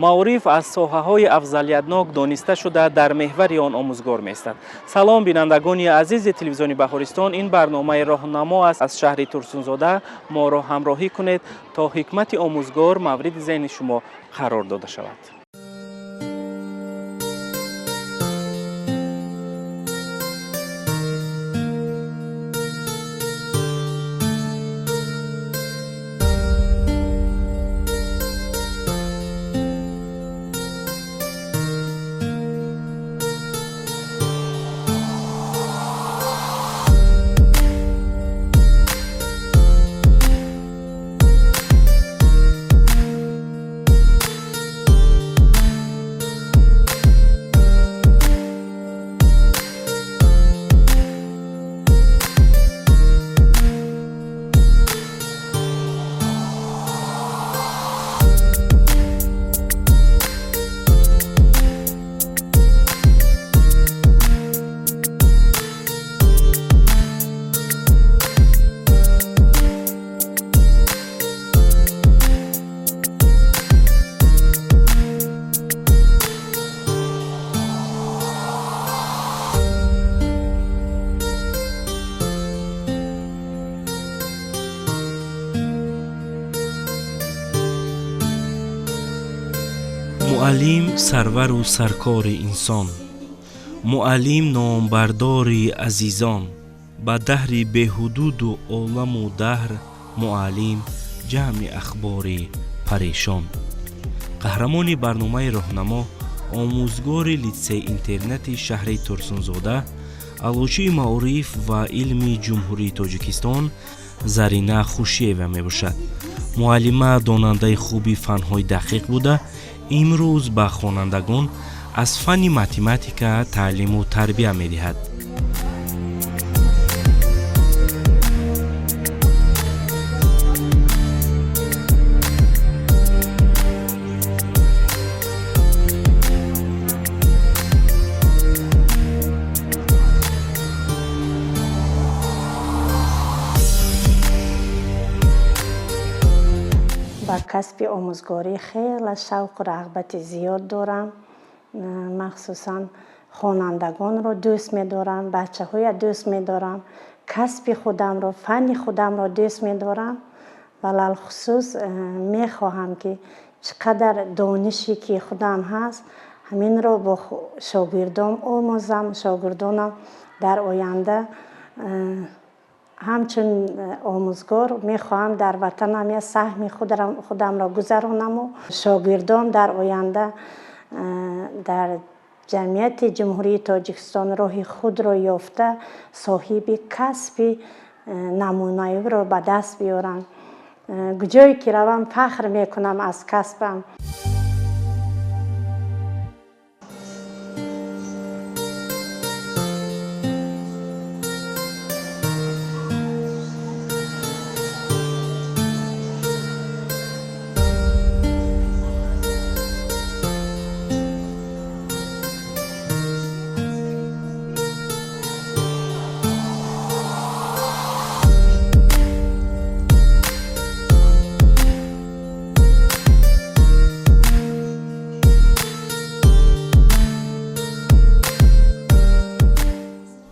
معارف از ساحه‌های افضلیت‌ناک دانسته شده در محور آن آموزگار می‌ایستد. سلام بینندگان عزیز تلویزیون بهارستان، این برنامه راهنما است از شهر ترسونزاده. ما را همراهی کنید تا حکمت آموزگار مورد ذهن شما قرار داده شود. معلم سرور و سرکار انسان، معلم نامبرداری عزیزان، با دهر بهدود و عالم و دهر معلم جمع اخبار پریشان. قهرمان برنامه راهنما آموزگار لیسه اینترنت شهر ترسونزاده، علوچه معارف و علم جمهوری تاجیکستان زرینا خوشیوه می باشد. معلمه داننده خوبی فنهای دقیق بوده. امروز به خوانندگان از فن متماتیک تعلیم و تربیت می دهد. با کسب آموزگاری خیلی شوق و رغبت زیاد دارم. مخصوصا خوانندگان رو دوست می‌دارم، بچه‌های دوست می‌دارم، کسب خودم رو، فن خودم رو دوست می‌دارم. ولی خصوص می‌خواهم که چقدر دانشی که خودم هست همین رو با شاگردام آموزم. شاگردانم در آینده همچون آموزگار میخواهم در وطنم یا سهم خودم را گذرانم و شاگردان در آینده در جمعیت جمهوری تاجیکستان راه خود را یافته صاحب کسب نمونه‌ای را به دست بیارم. جایی که روم فخر میکنم از کسبم.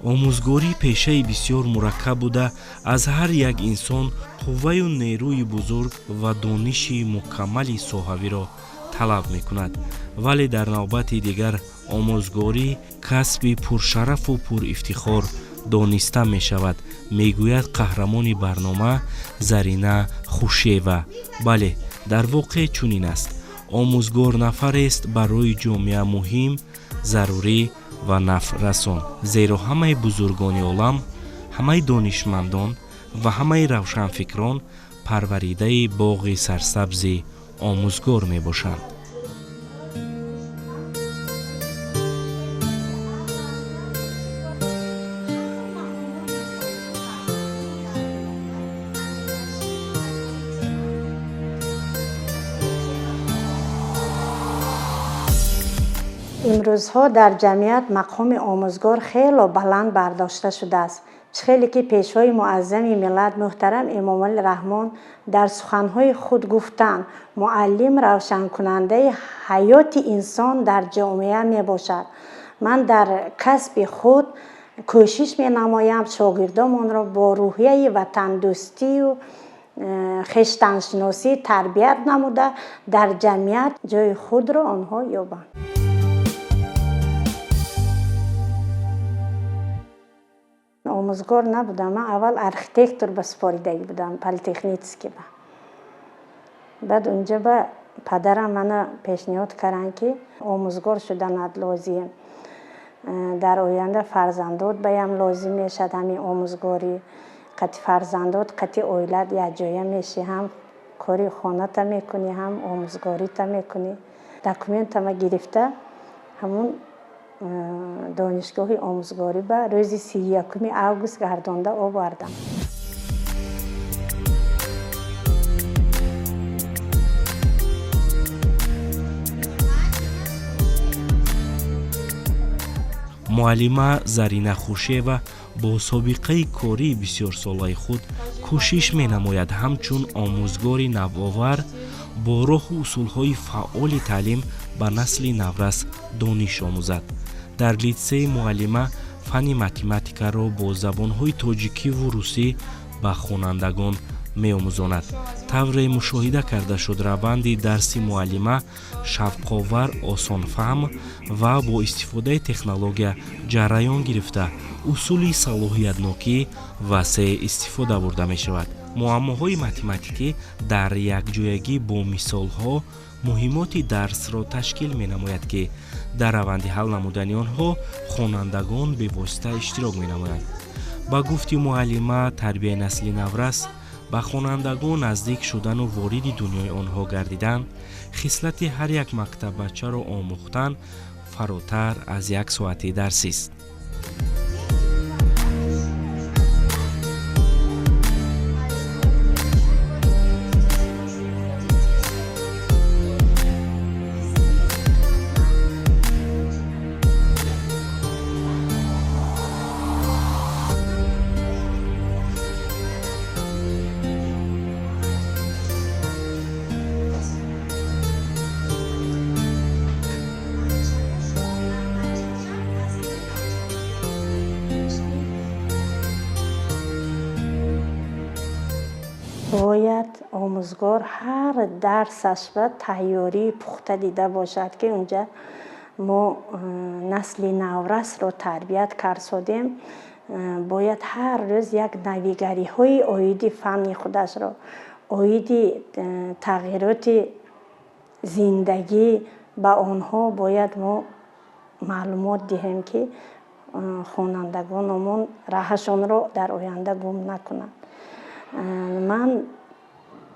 آموزگاری پیشه بسیار مرکب بوده، از هر یک انسان قوه و نیروی بزرگ و دانش مکمل ساحوی را طلب می کند. ولی در نوبت دیگر آموزگاری کسب پرشرف و پر افتخار دانسته می شود، می گوید قهرمان برنامه زرینا خوشیوه. بله، در واقع چنین است. آموزگار نفر است برای جامعه مهم، ضروری و نفع رسان. زیرا همه بزرگان عالم، همه دانشمندان و همه روشنفکران پروریده باغ سرسبز آموزگار می باشند. امروزها در جمعیت مقام آموزگار خیلی بلند برداشته شده است. خیلی که پیشوای معظم ملت محترم امام الرحمن در سخنهای خود گفتند معلم روشن کننده حیات انسان در جامعه می باشد. من در کسب خود کوشش می نمایم شاگردان را با روحیه وطن دوستی و خویشتن‌شناسی تربیت نموده در جمعیت جای خود را آنها یابند. آموزگار نبودم. من اول ارکیتکتور بسپاریدگی بودم، پلیتکنیکی با. بعد اونجا با پدرم منو پیشنهاد کردن که آموزگار شدن لازم. در آینده فرزندات بایم لازم میشد همین آموزگاری. قطع فرزندات قطع اولاد یک جایه میشی، هم کاری خانه تا میکنی هم آموزگاری تا میکنی. دکومنت ما گرفته همون دانشگاه آموزگاری به روز 31 اوگوست گردانده آوردم. معلمه زرینه خوشیوا با سابقه کاری بسیار سالهای خود کوشش می نماید همچون آموزگاری نوآور با راه و اصولهای فعال تعلیم به نسل نورس دانش آموزد. در لیسه معلمه فن متماتیکا را با زبانهای تاجیکی و روسی به خوانندگان می آموزاند. طور مشاهده کرده شد روند درس معلمه شوق‌آور، آسان فهم و با استفاده تکنولوژی جریان گرفته اصول صلاحیت‌ناکی وسیع استفاده برده می شود. معماهای متماتیکی در یک جایگی با مثال‌ها مهمات درس را تشکیل می نماید که در روند حل نمودن آنها خوانندگان به واسطه اشتراک می نمایند. با گفتی معلمه تربیت نسل نورس به خوانندگان نزدیک شدن و وارد دنیای آنها گردیدن، خصلت هر یک مکتب بچه را آموختن فراتر از یک ساعت درسی است. باید آموزگار هر درسش به تیاری پخته دیده باشد که اونجا ما نسل نورس را تربیت کرسادیم. باید هر روز یک نویگری های آیدی فن خودش را، آیدی تغییرات زندگی به آنها باید ما معلومات دهیم که خوانندگانمون راهشان را در آینده گم نکنند. من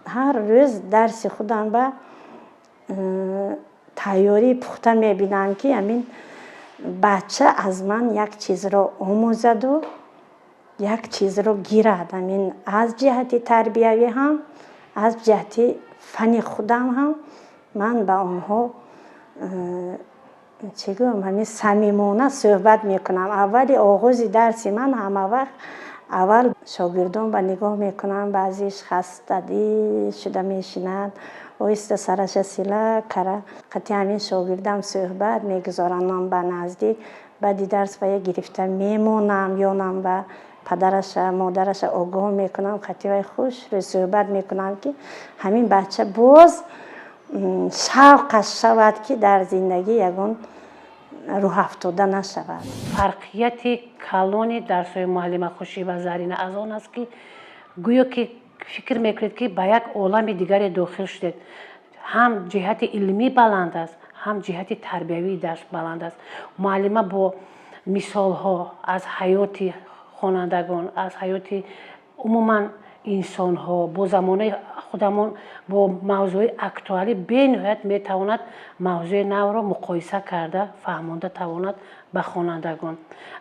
هر روز درس خودم به تیاری پخته میبینم که همین بچه از من یک چیز را آموزد و یک چیز را گیرد. همین از جهت تربیوی هم از جهت فن خودم هم من به آنها همین صمیمانه صحبت میکنم. اول آغاز درس من همه وقت اول شاگردان به نگاه میکنن، بعضیش خستگی شده میشینند، آیسته سرش سیله کره قطعی همین شاگردم صحبت میگذارنم به نزدیک. بعدی درس و گرفته میمونم یانم و پدرش مادرش آگاه میکنم، قطعی خوش رو صحبت میکنم که همین بچه باز شوقش شود که در زندگی یگان روح افتاده نشود. فرقیت کلان درس‌های معلم خوشیوا زرینه از آن است که گویا که فکر میکنید که به یک عالم دیگری داخل شدید. هم جهت علمی بلند است، هم جهت تربیوی درس بلند است. معلمه با مثال‌ها از حیات خوانندگان، از حیات عموما انسان‌ها با زمانه خودمان با موضوع اکتوالی به نهایت میتواند موضوع نو را مقایسه کرده فهمانده تواند به خوانندگان.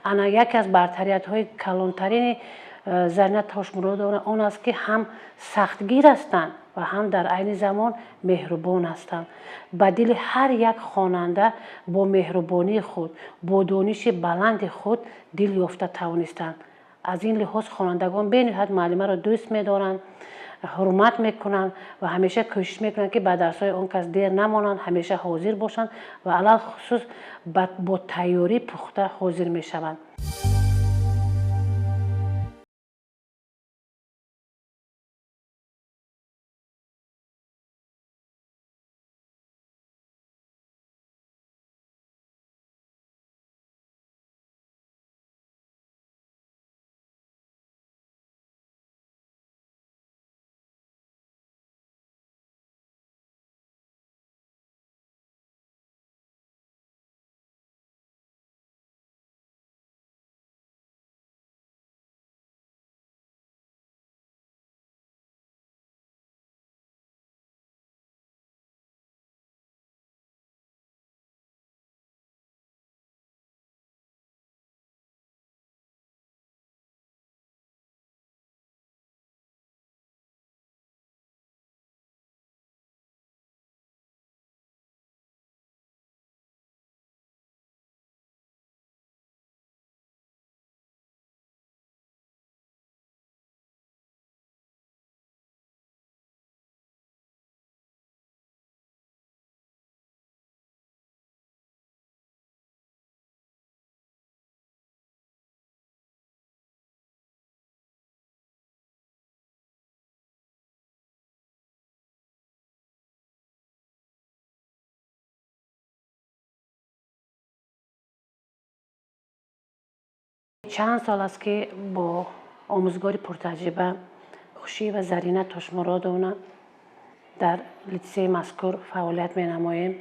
انا یکی از برتریت‌های کلانترین زرینه تاشمراد آن است که هم سختگیر هستند و هم در عین زمان مهربان هستند. به دل هر یک خواننده با مهربانی خود، با دانش بلند خود دل یافته توانستند. از این لحاظ خوانندگان به نهایت معلمه را دوست می‌دارند، حرمت میکنن و همیشه کوشش میکنن که به درس‌های اون کس دیر نمانند، همیشه حاضر باشند و علل خصوص با تیاری پخته حاضر میشوند. چند سال است که با آموزگار پرتجربه خوشی و زرینه تاشمرادونه در لیسه مذکور فعالیت می نماییم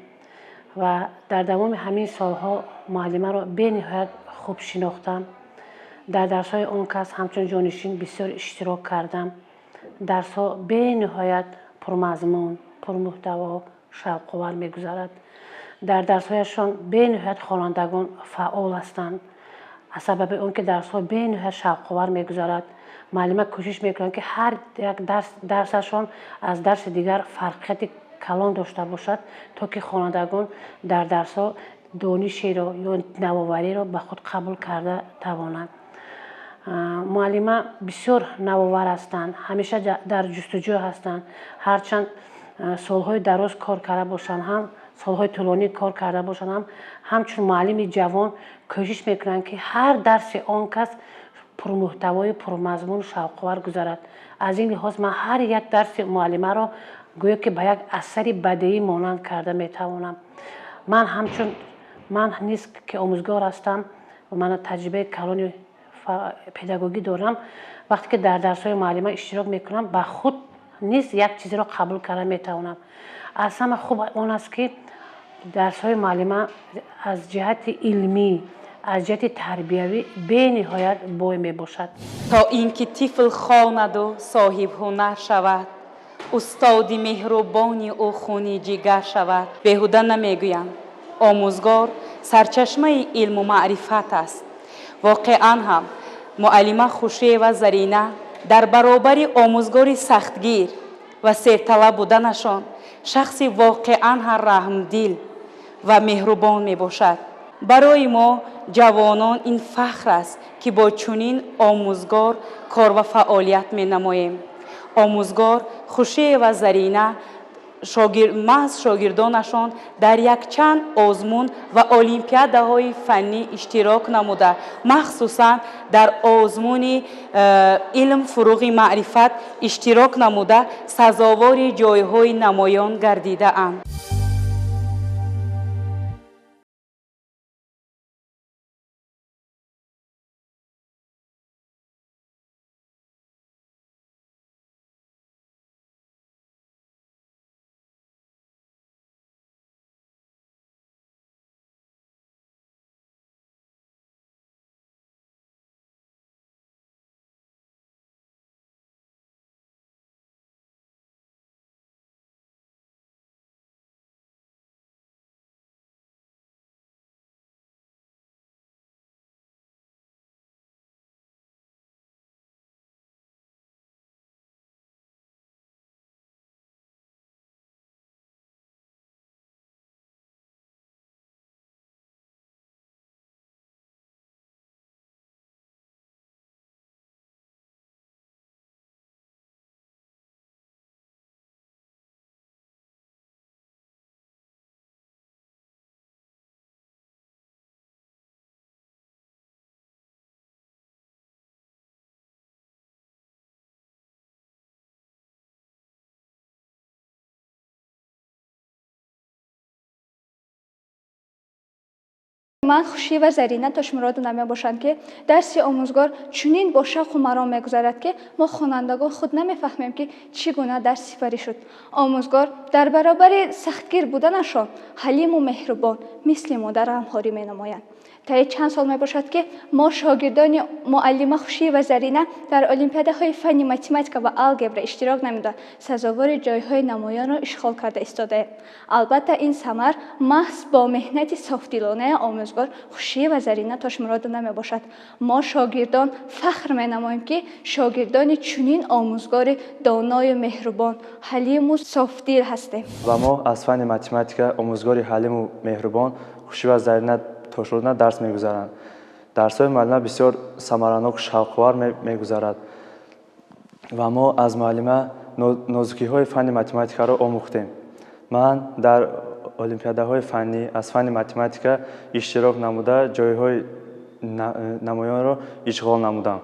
و در دوام همین سالها معلمه را به نهایت خوب شناختم. در درس های اون کس همچون جانشین بسیار اشتراک کردم. درس ها به نهایت پرمضمون، پرمحتوا، شوق آور می گذرد. در درس هایشان به نهایت خوانندگان فعال هستند. از سبب اون که درس ها به نهایت شوق آور می گذرد، معلمه کوشش میکنند که هر یک درسشان از درس دیگر فرقیت کلان داشته باشد تا که خوانندگان در درس ها دانشی را یا نوآوری را به خود قبول کرده توانند. معلمه بسیار نوآور هستند، همیشه در جستجو هستند، هرچند سالهای دراز کار کرده باشند، هم سالهای طولانی کار کرده باشند، همچون معلم جوان کوشش میکنند که هر درس آن کس پرمحتوای پرمضمون شوق‌آور گذارد. از این لحاظ من هر یک درس معلمه را گویا که به یک اثری بدیعی مانند کرده میتوانم. من نیز که آموزگار هستم و من تجربه کلان پداگوگی دارم، وقتی که در درس‌های معلمه اشتراک میکنم به خود نیز یک چیزی را قبول کرده میتوانم. از همه خوب اون است که درس‌های معلمه از جهت علمی، از جهت تربیوی به نهایت بای می باشد. تا اینکه طفل خواند و صاحب هنر شود، استاد مهربانی او خون جگر شود. بیهوده نمیگویم، آموزگار سرچشمه علم و معرفت است. واقعا هم معلمه خوشی و زرینه در برابر آموزگار سختگیر و سرطلب بودنشان شخص واقعا رحمدل و مهربان می باشد. برای ما جوانان این فخر است که با چنین آموزگار کار و فعالیت می نماییم. آموزگار خوشی و زرینه محض شاگردانشان در یک چند آزمون و المپیادهای فنی اشتراک نموده، مخصوصا در آزمون علم فروغ معرفت اشتراک نموده سزاوار جایهای نمایان گردیده اند. من خوشی و زرینه تاشمراد نمی باشند که درس آموزگار چنین با شوق و مرام میگذرد که ما خوانندگان خود نمیفهمیم که چگونه درس سپری شد. آموزگار در برابر سختگیر بودنشان حلیم و مهربان مثل مادر همکاری می نمایند. تا چند سال می باشد که ما شاگردان معلمه خوشی و زرینه در المپیادهای فنی متماتیک و الگبر اشتراک نموده سزاوار جایهای نمایان را اشغال کرده ایستاده. البته این ثمر محض با مهنت صافدلانه آموزگار خوشی و زرینه تاشمراد نمی باشد. ما شاگردان فخر می نماییم که شاگردان چنین آموزگار دانای مهربان حلیم و صافدل هستیم. و ما از فن متماتیک آموزگاری حلیم و مهربان خوشی و زرینه تاشمراد درس می‌گذارند. درس‌های معلم بسیار ثمراناک و شوق‌آور می‌گذرد و ما از معلم نازکی‌های فن متماتیک را آموختیم. من در المپیادهای فنی از فن متماتیک اشتراک نموده جایهای نمایان را اشغال نمودم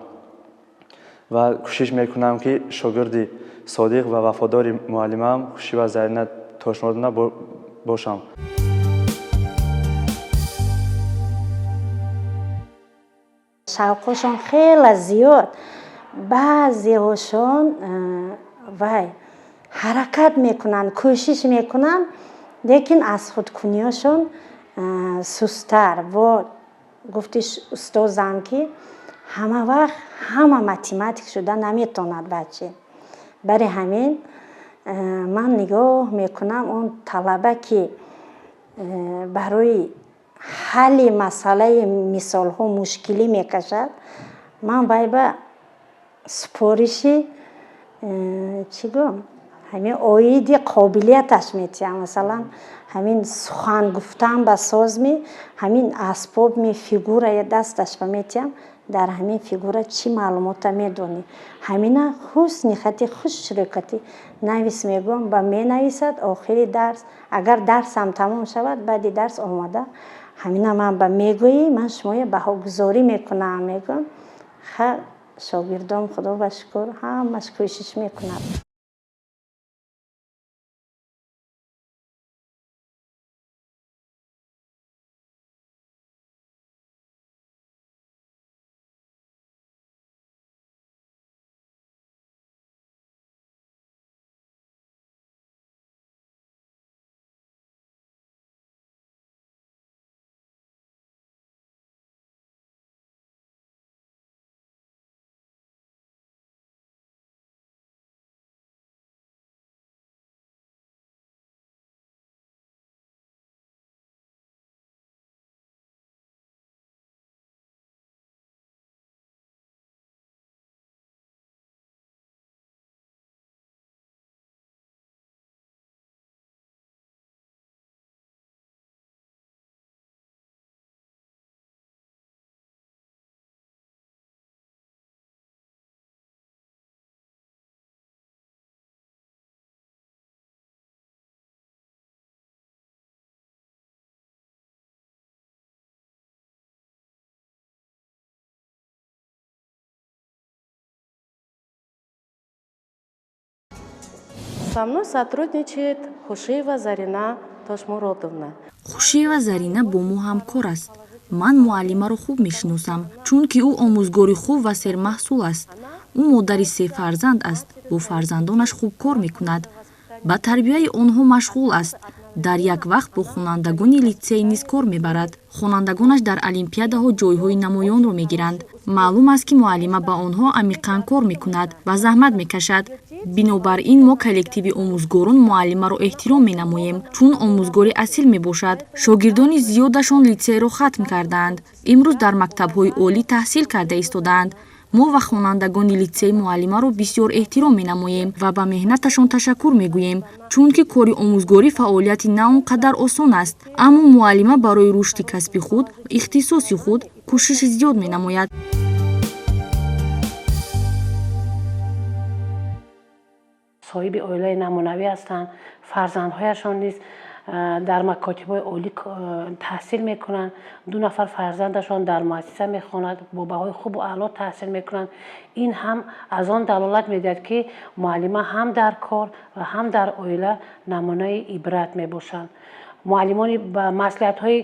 و کوشش می‌کنم که شاگرد صادق و وفادار معلمم خوشی و زرینه تاشمراد باشم. شوقشون خیلی زیاد. بعضی هاشون حرکت میکنن، کوشش میکنن، لیکن از خودکنیاشون سستر و گفتش استادم که همه وقت همه متماتیک شده نمیتوند بچه. برای همین من نگاه میکنم اون طلبه که برای حل مسئله مثال ها مشکلی میکشد، من باید سپارشی همین آید قابلیتش میتیم. مثلا همین سخن گفتن به ساز همین اسباب فیگور دستش میتیم، در همین فیگور چی معلومات میدونی. همین حسن خطی خوش شرکتی نویس میگم و می نویسد. آخری درس اگر درس هم تمام شود بعد درس آمده همین من به میگویی من شما بها گذاری میکنم. میگم شاگردام خدا و شکر همش کوشش میکنم. Со мной сотрудничает Хушиева Зарина Тошмуродовна. Хушиева Зарина бо мо ҳамкор аст. Ман муаллимаро хуб мешиносам, чунки ӯ омӯзгори хуб ва сермаҳсул аст. ӯ модари 3 фарзанд аст, бо фарзандонаш хуб кор мекунад. ба тарбияи онҳо машғул аст. дар як вақт бо хонандагони литсей низ кор мебарад. хонандагонаш дар олимпиадаҳо ҷойҳои намоёнро мегиранд. маълум аст ки муаллима ба онҳо амиқан кор мекунад ва заҳмат мекашад. бинобар ин мо коллективи омӯзгорон муаллимаро эҳтиром менамоем, чун омӯзгори асил мебошад. шогирдони зиёдашон литсейро хатм кардаанд. имрӯз дар мактабҳои олӣ таҳсил карда истодаанд. мо ва хонандагони литсей муаллимаро бисёр эҳтиром менамоем ва ба меҳнаташон ташаккур мегӯем, чунки кори омӯзгорӣ фаъолияти на он қадар осон аст. аммо муаллима барои рушди касби худ, ихтисоси худ кӯшиши зиёд менамояд. соҳиби оилаи намунавӣ ҳастанд. фарзандҳояшон низ дар макотибҳои олӣ таҳсил мекунанд. 2 нафар фарзандашон дар муассиса мехонад, бо баҳои хубу аъло таҳсил мекунанд. ин ҳам аз он далолат медиҳад ки муаллима ҳам дар кор ва ҳам дар оила намунаи ибрат мебошанд. муаллимони ба маслиҳатҳои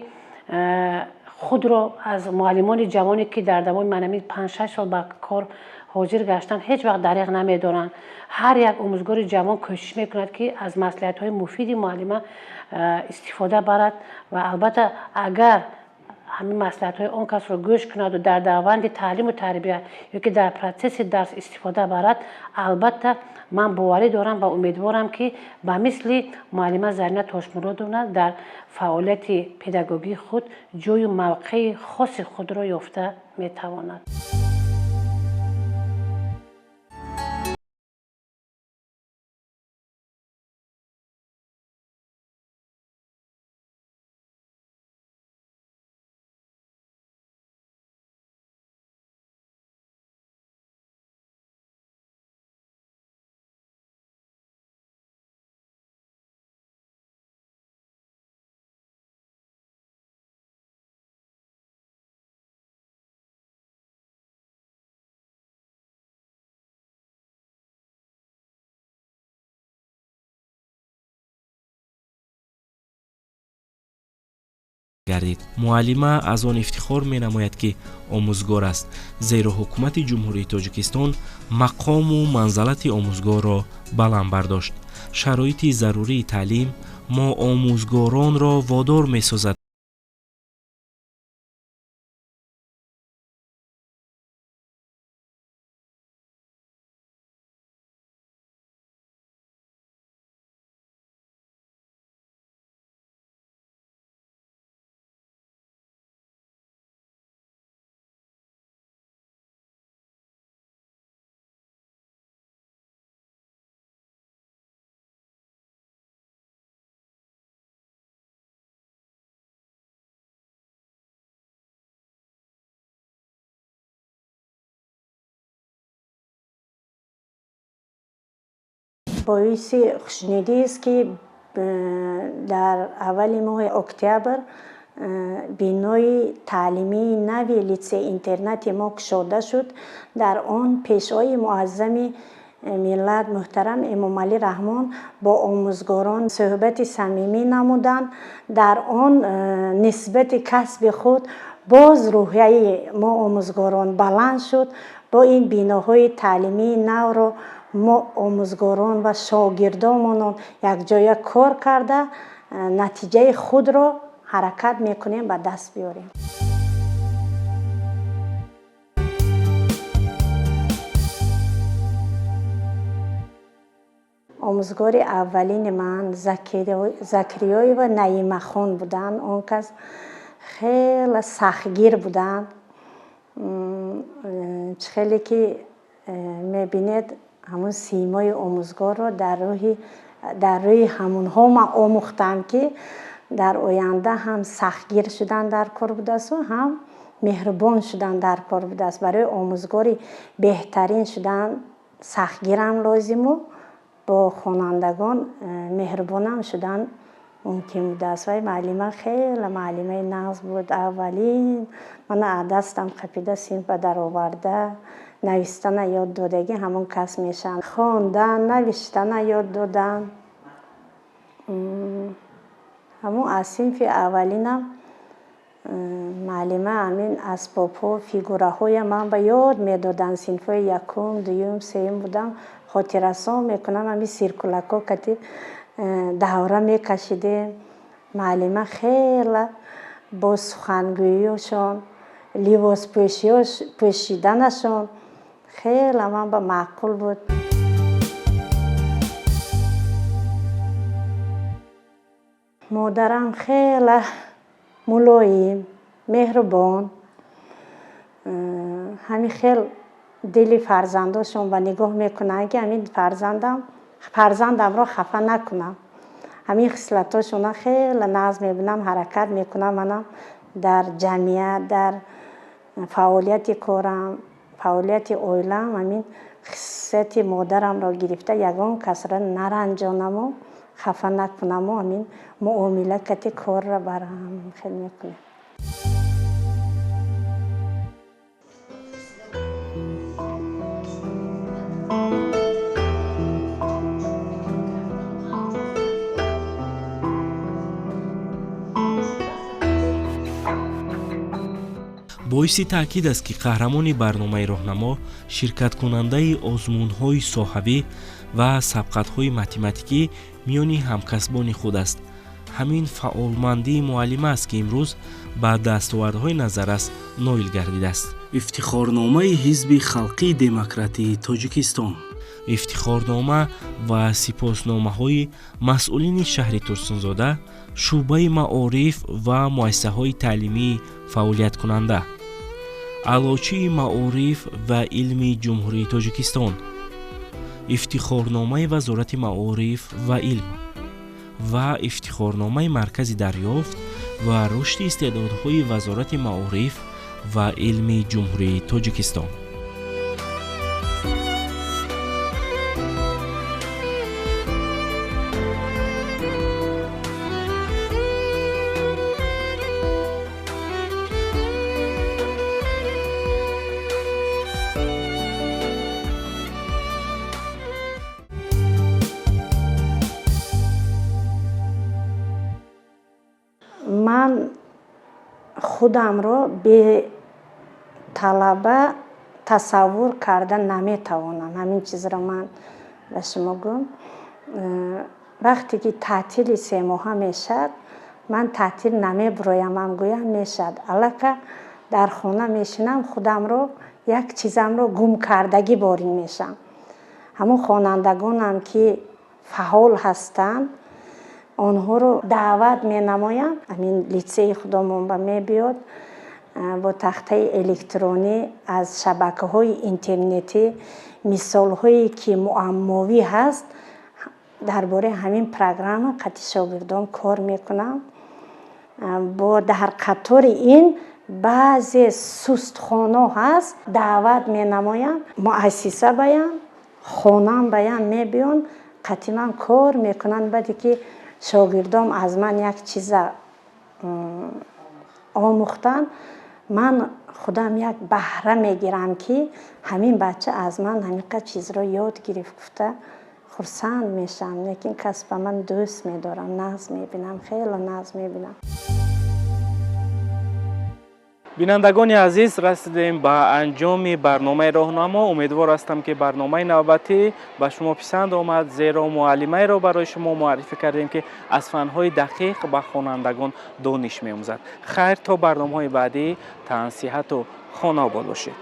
خود را از معلمان جوانی که در دوام منمی 5-6 سال به کار حاضر گشتن هیچ وقت دریغ نمیدارن. هر یک آموزگار جوان کوشش میکند که از مصلحت‌های مفید معلم استفاده برد و البته اگر همین مصلحت‌های آن کس را گوش کند و در روند تعلیم و تربیت یا که در پروسس درس استفاده برد، البته من باوری دارم و امیدوارم که به مثل معلمه زرینه تاشمرادونا در فعالیت پداگوژی خود جای و موقع خاص خود را یافته میتواند. گردید. معلمه از آن افتخار می نماید که آموزگار است، زیرا حکومت جمهوری تاجیکستان مقام و منزلت آموزگار را بلند برداشت. شرایط ضروری تعلیم ما آموزگاران را وادار می سازد باعث خوشنودی است که در اول ماه اکتبر بینای تعلیمی نوی لیسه اینترنت ما گشوده شد. در آن پیشوای معظم ملت محترم امام علی رحمان با آموزگاران صحبت صمیمی نمودند. در آن نسبت کسب خود باز روحیه ما آموزگاران بلند شد. با این بیناهای تعلیمی نو را ما آموزگاران و شاگردامون یک جای کار کرده نتیجه خود را حرکت میکنیم و دست بیاریم. آموزگار اولین من زکریای و نعیمه خان بودن. اون کس خیلی سختگیر بودن. خیلی که میبینید همون سیمای آموزگار را در روی همون ها ما آموختم که در آینده هم سختگیر شدن در کار بوده است و هم مهربان شدن در کار بوده است. برای آموزگاری بهترین شدن سختگیر هم لازم و با خوانندگان مهربان هم شدن ممکن بوده است. و معلمه خیلی معلمه نغز بود. اولین من دستم خپیده صنف در آورده نوشتن یاد دادگی همون کس میشن. خواندن نوشتن یاد دادن همون از صنف اولینم معلمه همین اسباب‌ها فیگوره های من به یاد میدادن. صنف یکم دوم سوم بودم خاطره‌سازی میکنم. همین سیرکلک‌ها که دوره میکشیدیم معلمه خیلی با سخنگوییشون لباس پوشیدنشون خیلی من با معقول بود. مادرم خیلی ملایم مهربان، همین خیلی دل فرزنداشون و نگاه میکنن که همین فرزندم را خفه نکنم. همین خصلتاشون خیلی ناز میبینم حرکت میکنم. منم در جمعیت در فعالیت کارم فعالیت اویلم همین خصلت مادرم را گرفته یگان کس را نرنجانم و خفه نکنم و همین معاملت کار را برام خیلی میکنم. боиси таъкид аст ки қаҳрамони барномаи роҳнамо ширкаткунандаи озмунҳои соҳавӣ ва сабқатҳои математикӣ миёни ҳамкасбони худ аст. ҳамин фаъолмандии муаллима аст ки имрӯз ба дастовардҳои назаррас ноил гардидааст. ифтихорномаи ҳизби халқии демократии тоҷикистон, ифтихорнома ва сипосномаҳои масъулини шаҳри Турсунзода, шуъбаи маориф ва муассисаҳои таълимии фаъолияткунанда, алочии маориф ва илми ҷумҳурии Тоҷикистон, ифтихорномаи вазорати маориф ва илм ва ифтихорномаи маркази дарёфт ва рушди истеъдодҳои вазорати маориф ва илми ҷумҳурии Тоҷикистон. من خودم رو به طلبه تصور کردن نمیتوانم. همین چیز رو من به شما گم. وقتی که تعطیل 3 ماه میشد من تعطیل نمیبرویم، من گویم میشد الکه در خونه میشینم خودم رو یک چیزم رو گم کردگی باری میشم. همون خوانندگانم که فعال هستند آنها رو دعوت می نمایم. همین لیسه خودمون به می بیاد با تخته الکترونی از شبکه های اینترنتی مثال هایی که معماوی هست درباره همین پروگرام قطعی شاگردان کار میکنم. با در قطار این بعضی سستخانه هست دعوت می نمایم، مؤسسه بیان خانم بیان می بیان قطعی من کار میکنن. بعدی که شاگردام از من یک چیز آموختن من خودم یک بهره میگیرم که همین بچه از من همین چیز رو یاد گرفته خرسند میشم. لیکن کسب من دوست میدارم، ناز میبینم، خیلی ناز میبینم. بینندگان عزیز رسیدیم به انجام برنامه راهنما. امیدوار هستم که برنامه نوبتی به شما پسند آمد، زیرا معلمه را برای شما معرفی کردیم که از فنهای دقیق به خوانندگان دانش می‌آموزد. خیر تا برنامه‌های بعدی، تن صحت و خانه آباد باشید.